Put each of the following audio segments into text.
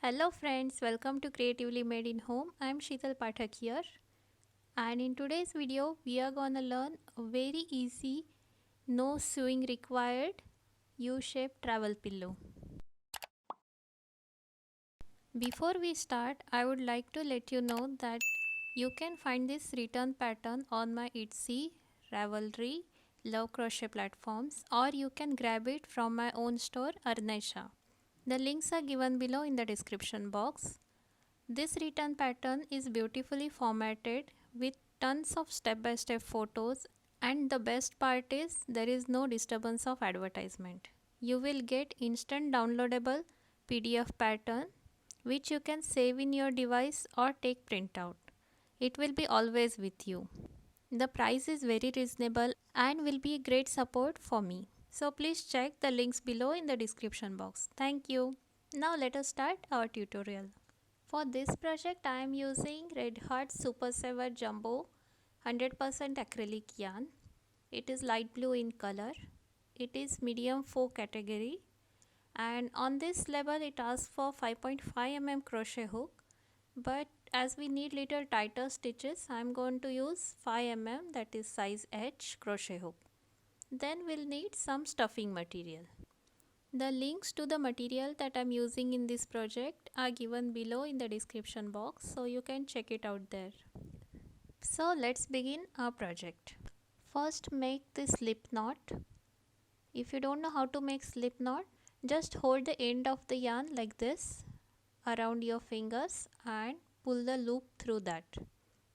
Hello friends, welcome to Creatively Made in Home. I am Sheetal Pathak here, and in today's video we are gonna learn a very easy, no sewing required U-shaped travel pillow. Before we start, I would like to let you know that you can find this return pattern on my Etsy, Ravelry, Love Crochet platforms, or you can grab it from my own store Arnesha. The links are given below in the description box. This return pattern is beautifully formatted with tons of step-by-step photos, and the best part is there is no disturbance of advertisement. You will get instant downloadable PDF pattern which you can save in your device or take printout. It will be always with you. The price is very reasonable and will be a great support for me. So please check the links below in the description box. Thank you. Now let us start our tutorial. For this project I am using Red Heart Super Saver Jumbo 100% acrylic yarn. It is light blue in color. It is medium 4 category, and on this level it asks for 5.5 mm crochet hook, but as we need little tighter stitches I am going to use 5 mm, that is size H crochet hook. Then we'll need some stuffing material. The links to the material that I'm using in this project are given below in the description box, so you can check it out there. So let's begin our project. First make the slip knot. If you don't know how to make slip knot, just hold the end of the yarn like this around your fingers and pull the loop through that.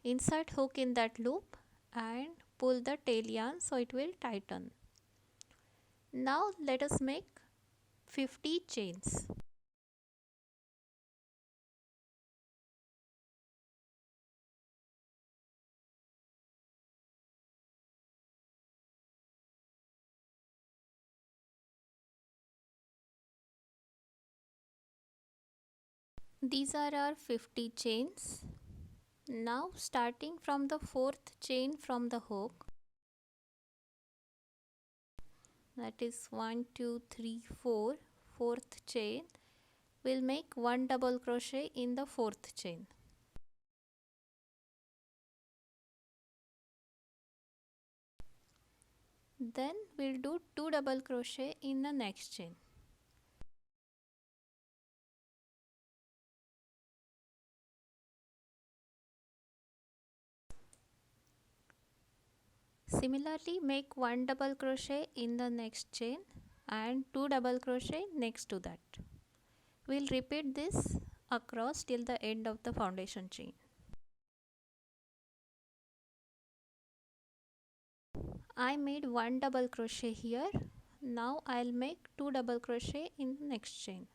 Insert hook in that loop and pull the tail yarn so it will tighten. Now let us make 50 chains. These are our 50 chains. Now starting from the fourth chain from the hook, that is 1 2 3 4, fourth chain, we'll make one double crochet in the fourth chain. Then we'll do 2 double crochet in the next chain. Similarly, make 1 double crochet in the next chain and 2 double crochet next to that. We'll repeat this across till the end of the foundation chain. I made 1 double crochet here. Now I'll make 2 double crochet in the next chain.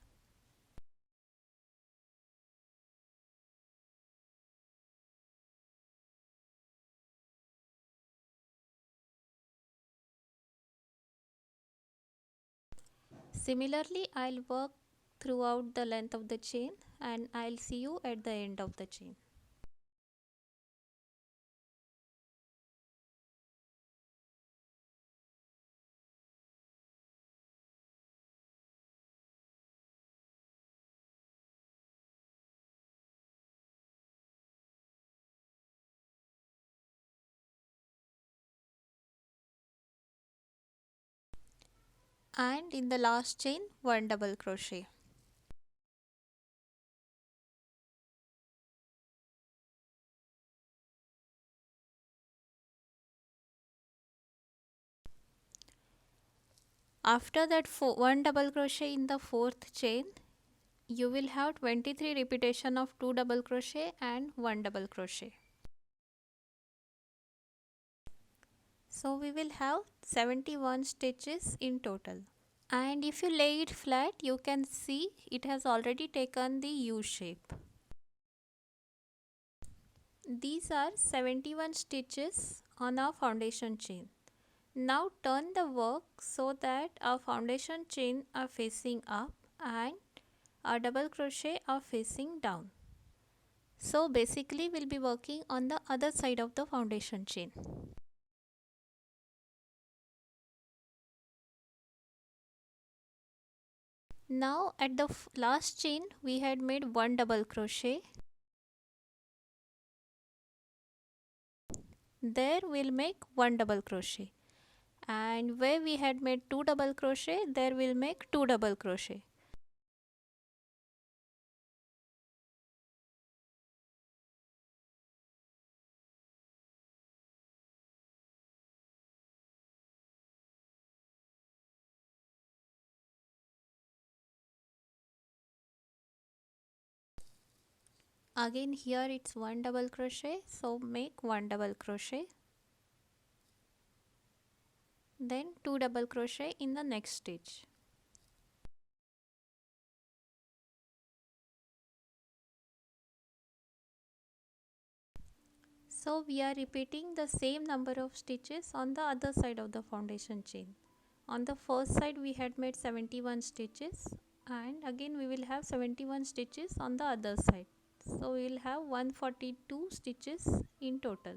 Similarly, I'll work throughout the length of the chain and I'll see you at the end of the chain. And in the last chain, 1 double crochet. After that 1 double crochet in the fourth chain, you will have 23 repetition of 2 double crochet and 1 double crochet. So we will have 71 stitches in total. And if you lay it flat, you can see it has already taken the U shape. These are 71 stitches on our foundation chain. Now turn the work so that our foundation chain are facing up and our double crochet are facing down. So basically we'll be working on the other side of the foundation chain. Now at the last chain we had made one double crochet. There we'll make one double crochet, and where we had made two double crochet, there we'll make two double crochet. Again here it's one double crochet, so make one double crochet, then two double crochet in the next stitch. So we are repeating the same number of stitches on the other side of the foundation chain. On the first side we had made 71 stitches, and again we will have 71 stitches on the other side. So we will have 142 stitches in total.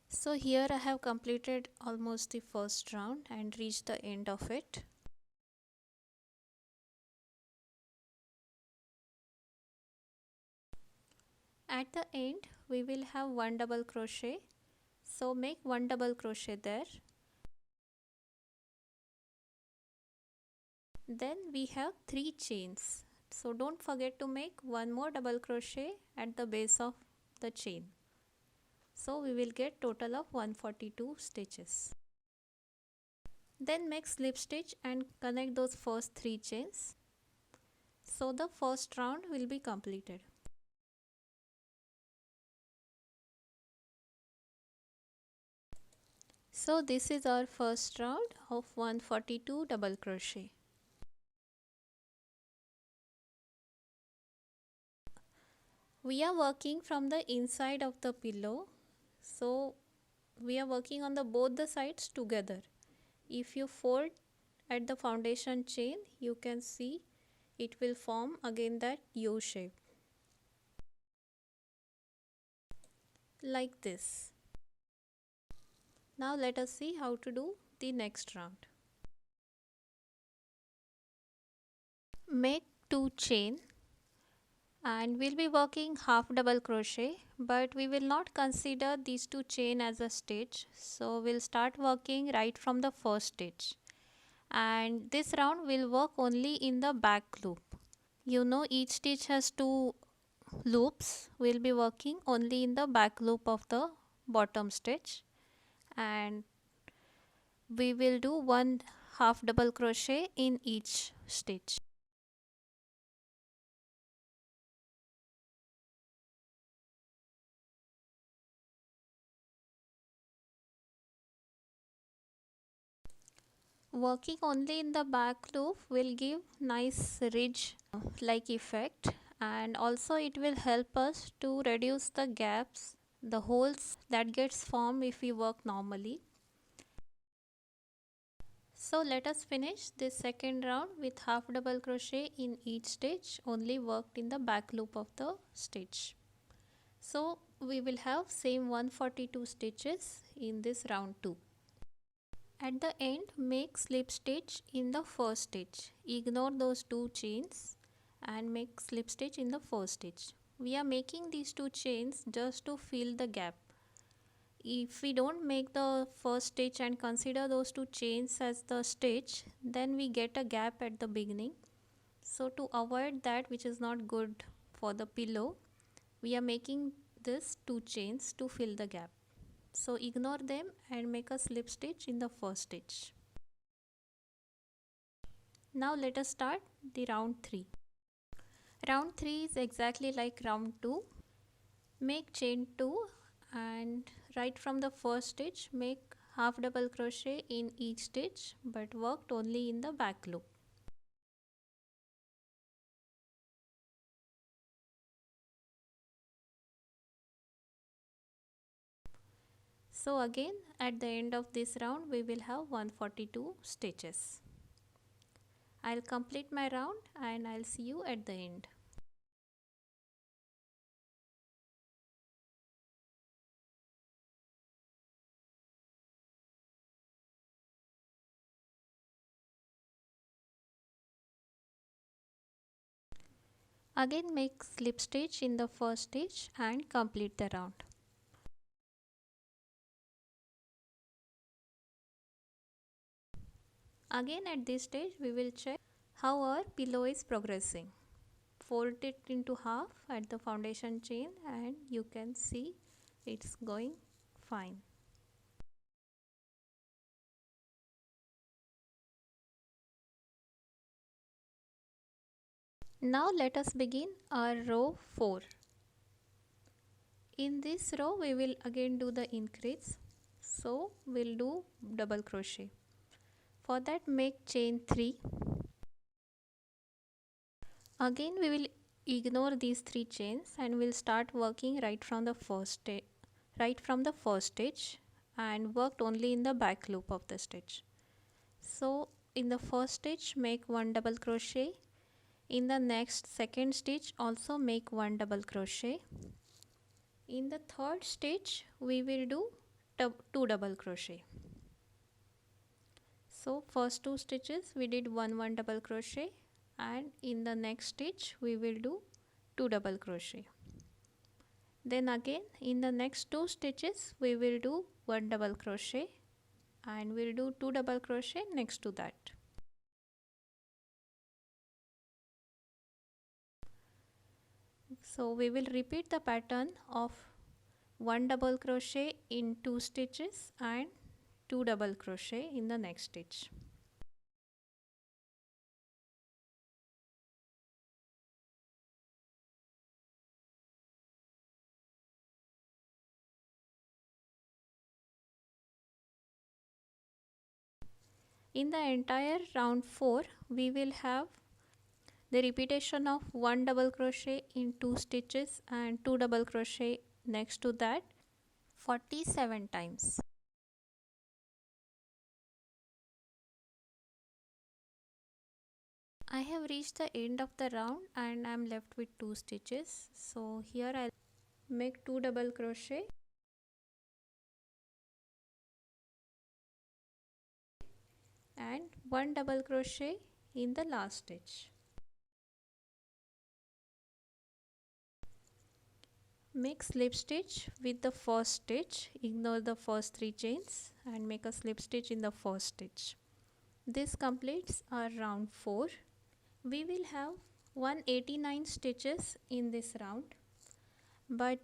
So here I have completed almost the first round and reached the end of it. At the end we will have one double crochet, so make one double crochet there. Then we have 3 chains, so don't forget to make one more double crochet at the base of the chain. So we will get total of 142 stitches. Then make slip stitch and connect those first 3 chains. So the first round will be completed. So this is our first round of 142 double crochet. We are working from the inside of the pillow, so we are working on the both the sides together. If you fold at the foundation chain, you can see it will form again that U shape, like this. Now let us see how to do the next round. Make 2 chain, and we'll be working half double crochet, but we will not consider these 2 chain as a stitch, so we'll start working right from the first stitch, and this round will work only in the back loop. You know, each stitch has 2 loops. We'll be working only in the back loop of the bottom stitch, and we will do one half double crochet in each stitch. Working only in the back loop will give nice ridge like effect, and also it will help us to reduce the gaps, the holes that gets formed if we work normally. So let us finish this second round with half double crochet in each stitch, only worked in the back loop of the stitch. So we will have same 142 stitches in this round 2. At the end, make slip stitch in the first stitch. Ignore those 2 chains and make slip stitch in the first stitch. We are making these 2 chains just to fill the gap. If we don't make the first stitch and consider those 2 chains as the stitch, then we get a gap at the beginning. So to avoid that, which is not good for the pillow, we are making this 2 chains to fill the gap. So ignore them and make a slip stitch in the first stitch. Now let us start the round 3. Round 3 is exactly like round 2. Make chain 2, and right from the first stitch make half double crochet in each stitch, but worked only in the back loop. So again at the end of this round we will have 142 stitches. I'll complete my round and I'll see you at the end. Again make slip stitch in the first stitch and complete the round. Again at this stage we will check how our pillow is progressing. Fold it into half at the foundation chain and you can see it's going fine. Now let us begin our row 4. In this row we will again do the increase. So we'll do double crochet. For that make chain 3. Again we will ignore these 3 chains and we'll start working right from the first stitch and worked only in the back loop of the stitch. So in the first stitch make 1 double crochet. In the next second stitch also make 1 double crochet. In the third stitch we will do 2 double crochet. So first 2 stitches we did 1 double crochet and in the next stitch we will do 2 double crochet. Then again in the next 2 stitches we will do 1 double crochet and we'll do 2 double crochet next to that. So we will repeat the pattern of 1 double crochet in 2 stitches and 2 double crochet in the next stitch. In the entire round 4 we will have the repetition of 1 double crochet in 2 stitches and 2 double crochet next to that 47 times. I have reached the end of the round and I am left with 2 stitches. So here I'll make 2 double crochet and 1 double crochet in the last stitch. Make slip stitch with the first stitch, ignore the first 3 chains and make a slip stitch in the first stitch. This completes our round 4. We will have 189 stitches in this round, but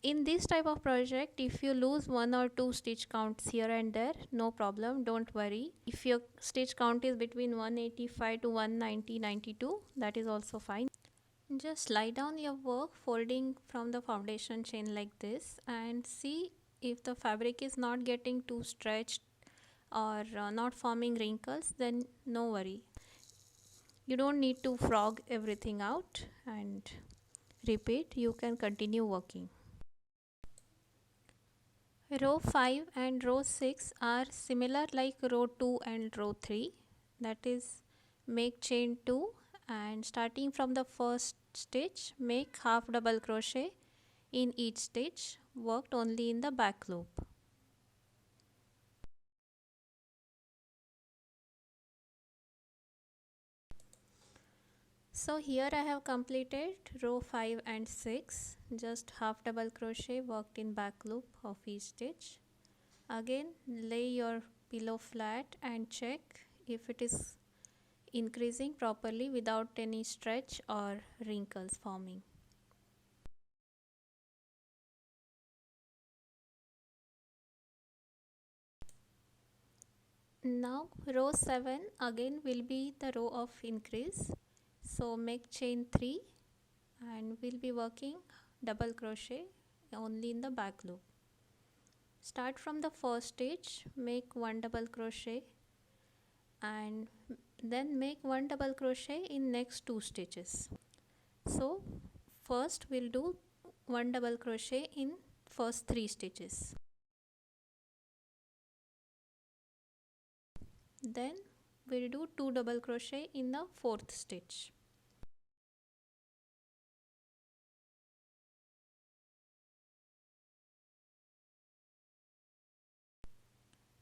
in this type of project if you lose 1 or 2 stitch counts here and there, no problem, don't worry. If your stitch count is between 185 to 190, 92, that is also fine. Just lie down your work folding from the foundation chain like this and see if the fabric is not getting too stretched or not forming wrinkles, then no worry. You don't need to frog everything out and repeat, you can continue working. Row 5 and row 6 are similar like row 2 and row 3, that is make chain 2 and starting from the first stitch make half double crochet in each stitch, worked only in the back loop. So here I have completed row 5 and 6, just half double crochet worked in back loop of each stitch. Again lay your pillow flat and check if it is increasing properly without any stretch or wrinkles forming. Now row 7 again will be the row of increase. So make chain 3 and we'll be working double crochet only in the back loop. Start from the first stitch, make 1 double crochet and then make 1 double crochet in next 2 stitches. So first we'll do 1 double crochet in first 3 stitches. Then we'll do 2 double crochet in the fourth stitch.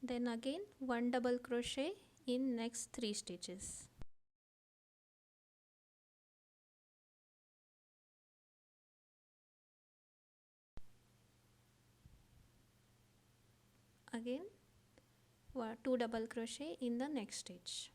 Then again 1 double crochet in next 3 stitches. again 2 double crochet in the next stitch.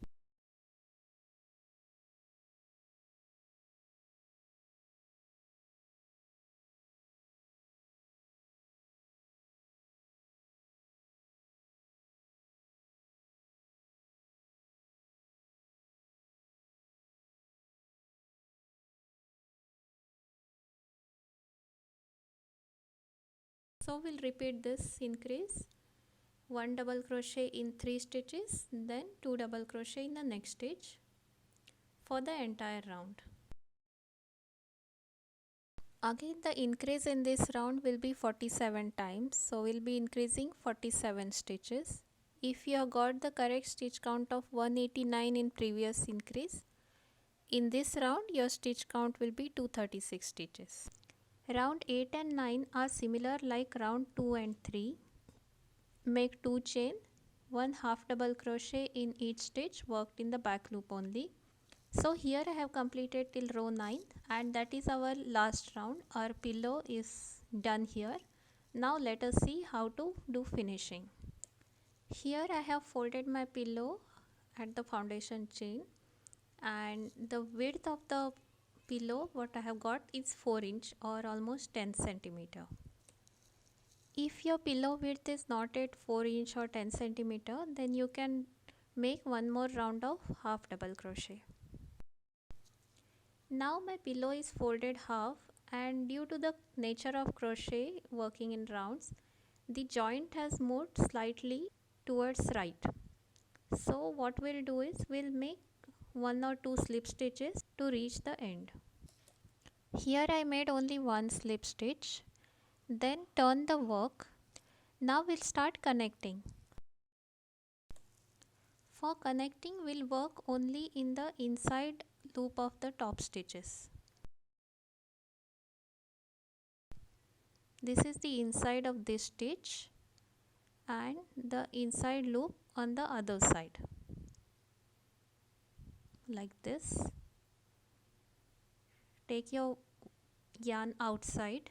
So we'll repeat this increase, 1 double crochet in 3 stitches, then 2 double crochet in the next stitch for the entire round. Again the increase in this round will be 47 times, so we'll be increasing 47 stitches. If you have got the correct stitch count of 189 in previous increase, in this round your stitch count will be 236 stitches. Round 8 and 9 are similar like round 2 and 3. Make 2 chain, 1 half double crochet in each stitch worked in the back loop only. So here I have completed till row 9 and that is our last round. Our pillow is done here. Now let us see how to do finishing. Here I have folded my pillow at the foundation chain, and the width of the pillow what I have got is 4 inch or almost 10 centimeter. If your pillow width is not at 4 inch or 10 centimeter, then you can make one more round of half double crochet. Now my pillow is folded half, and due to the nature of crochet working in rounds, the joint has moved slightly towards right. So what we'll do is we'll make 1 or 2 slip stitches to reach the end. Here I made only one slip stitch, then turn the work. Now we'll start connecting. For connecting, we'll work only in the inside loop of the top stitches. This is the inside of this stitch and the inside loop on the other side, like this. Take your yarn outside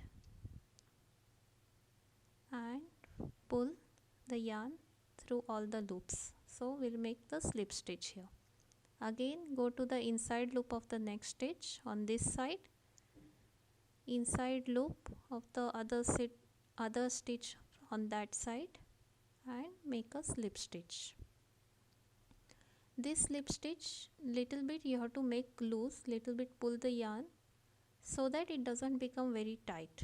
and pull the yarn through all the loops. So we'll make the slip stitch here. Again go to the inside loop of the next stitch on this side, inside loop of the other stitch on that side, and make a slip stitch. This slip stitch little bit you have to make loose, little bit pull the yarn so that it doesn't become very tight.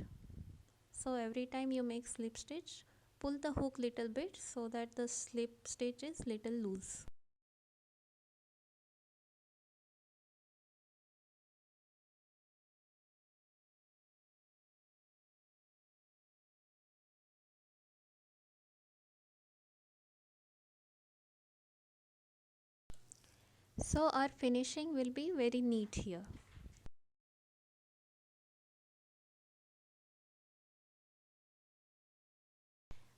So every time you make slip stitch, pull the hook little bit so that the slip stitch is little loose. So our finishing will be very neat here.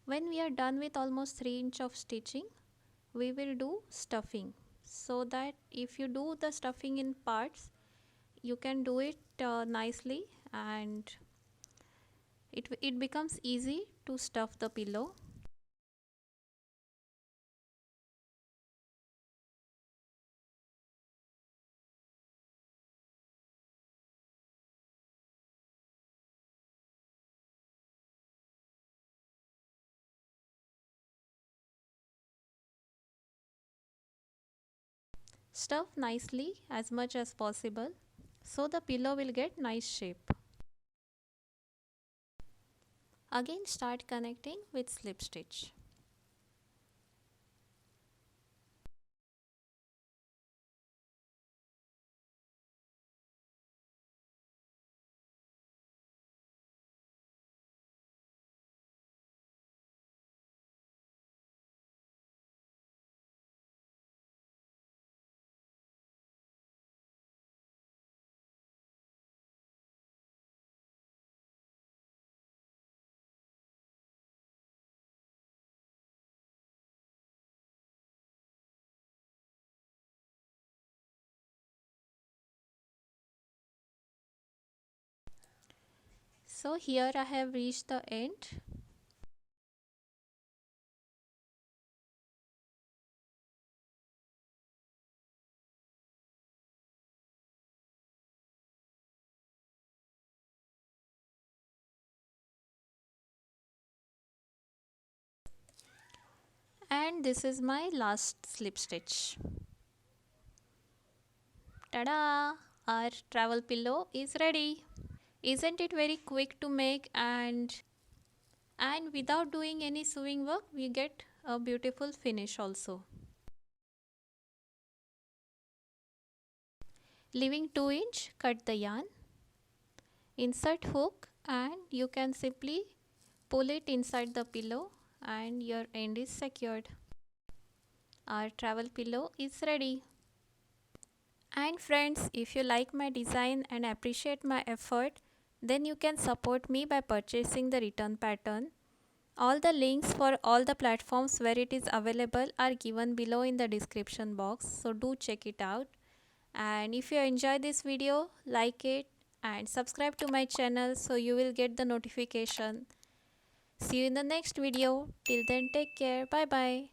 When we are done with almost 3 inch of stitching, we will do stuffing, so that if you do the stuffing in parts, you can do it nicely, and it becomes easy to stuff the pillow. Stuff nicely as much as possible so the pillow will get nice shape. Again start connecting with slip stitch. So here I have reached the end. And this is my last slip stitch. Ta-da! Our travel pillow is ready. Isn't it very quick to make, and without doing any sewing work we get a beautiful finish also. Leaving 2-inch, cut the yarn, insert hook, and you can simply pull it inside the pillow and your end is secured. Our travel pillow is ready. And friends, if you like my design and appreciate my effort, then you can support me by purchasing the return pattern. All the links for all the platforms where it is available are given below in the description box, so do check it out. And if you enjoy this video, like it and subscribe to my channel so you will get the notification. See you in the next video. Till then, take care. Bye bye.